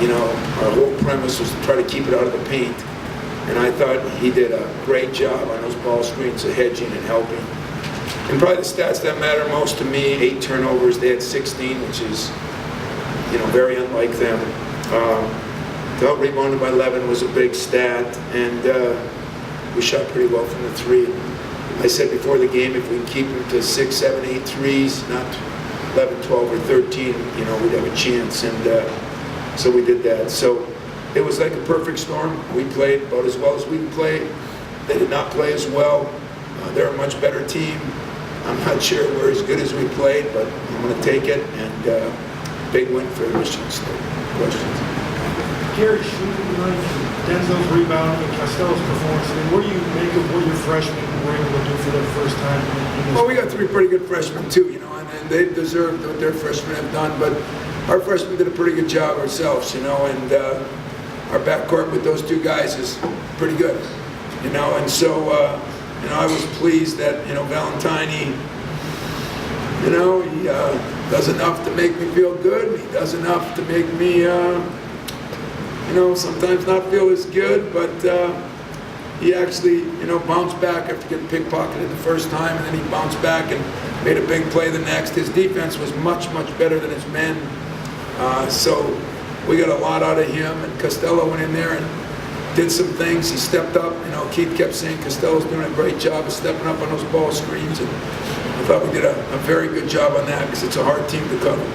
our whole premise was to try to keep it out of the paint. And I thought he did a great job on those ball screens of hedging and helping. And probably the stats that matter most to me, 8 turnovers, they had 16, which is, very unlike them. To help rebounded by 11 was a big stat, and we shot pretty well from the 3. I said before the game, if we can keep them to 6, 7, 8 threes, not 11, 12, or 13, we'd have a chance, and so we did that. So it was like a perfect storm. We played about as well as we could play. They did not play as well. They're a much better team. I'm not sure we're as good as we played, but I'm going to take it, and big win for Michigan State. Questions? Gary shooting tonight, Denzel's rebounding, and Costello's performance. I mean, what do you make of what your freshmen were able to do for their first time? Well, we got 3 pretty good freshmen too, and they deserved what their freshmen have done. But our freshmen did a pretty good job ourselves, and our backcourt with those 2 guys is pretty good, and so I was pleased that Valentine, he does enough to make me feel good. He does enough to make me sometimes not feel as good, but he actually, bounced back after getting pickpocketed the first time, and then he bounced back and made a big play the next. His defense was much, much better than his men, so we got a lot out of him, and Costello went in there and did some things. He stepped up. Keith kept saying Costello's doing a great job of stepping up on those ball screens, and I thought we did a very good job on that because it's a hard team to cover.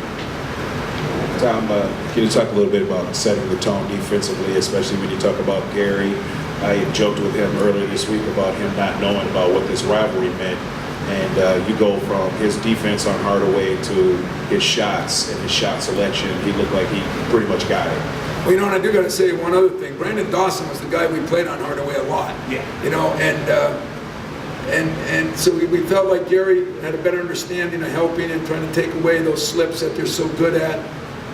Tom, can you talk a little bit about setting the tone defensively, especially when you talk about Gary? I joked with him earlier this week about him not knowing about what this rivalry meant, and you go from his defense on Hardaway to his shots and his shot selection. He looked like he pretty much got it. Well, and I do got to say one other thing. Brandon Dawson was the guy we played on Hardaway a lot. Yeah. And so we felt like Gary had a better understanding of helping and trying to take away those slips that they're so good at.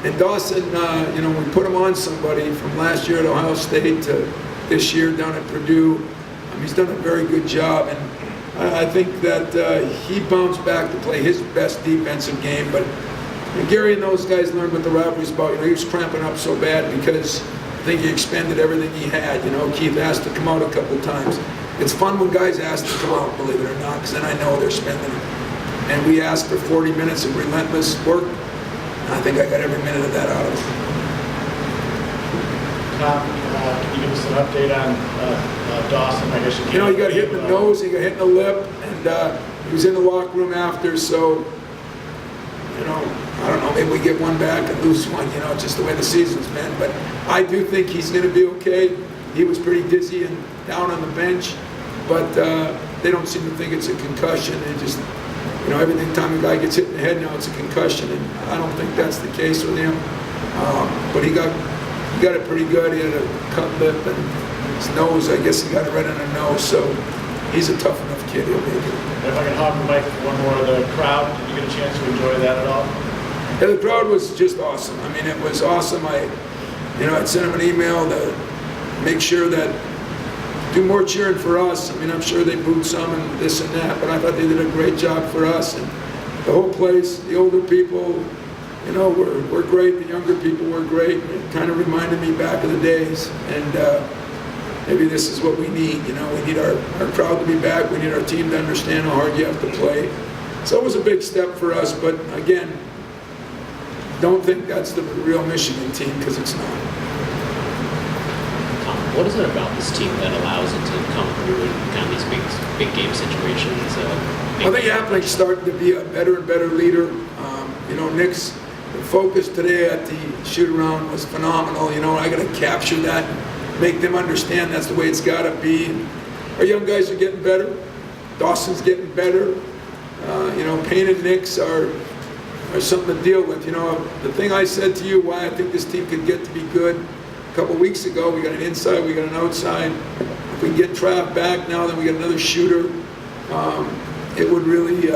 And Dawson, we put him on somebody from last year at Ohio State to this year down at Purdue. He's done a very good job, and I think that he bounced back to play his best defensive game. But Gary and those guys learned what the rivalry's about. He was cramping up so bad because I think he expended everything he had. Keith asked to come out a couple times. It's fun when guys ask to come out, believe it or not, because then I know they're spending it. And we asked for 40 minutes of relentless work. I think I got every minute of that out of him. Tom, can you give us an update on Dawson? I guess you he got hit in the nose, he got hit in the lip, and he was in the locker room after, so, I don't know, maybe we get one back and lose one, just the way the season's been. But I do think he's going to be okay. He was pretty dizzy and down on the bench, but they don't seem to think it's a concussion. They just, every time a guy gets hit in the head now, it's a concussion, and I don't think that's the case with him. But he got it pretty good. He had a cut lip, and his nose, I guess he got it right on the nose, so he's a tough enough kid. He'll make it. If I can hog the mic for one more, the crowd, did you get a chance to enjoy that at all? Yeah, the crowd was just awesome. It was awesome. I'd sent him an email to make sure that do more cheering for us. I'm sure they booed some and this and that, but I thought they did a great job for us. And the whole place, the older people, were great. The younger people were great. It kind of reminded me back of the days. And maybe this is what we need. We need our crowd to be back. We need our team to understand how hard you have to play. So it was a big step for us, but again, don't think that's the real Michigan team, because it's not. What is it about this team that allows it to come through in kind of these big game situations? I think Apple's starting to be a better and better leader. Nick's focus today at the shoot-around was phenomenal. I got to capture that, make them understand that's the way it's got to be. Our young guys are getting better. Dawson's getting better. Payne and Nick's are something to deal with. The thing I said to you, why I think this team could get to be good, a couple weeks ago, we got an inside, we got an outside. If we can get Trav back now, then we got another shooter. It would really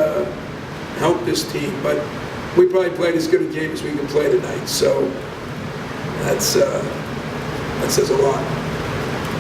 help this team. But we probably played as good a game as we can play tonight. So that says a lot.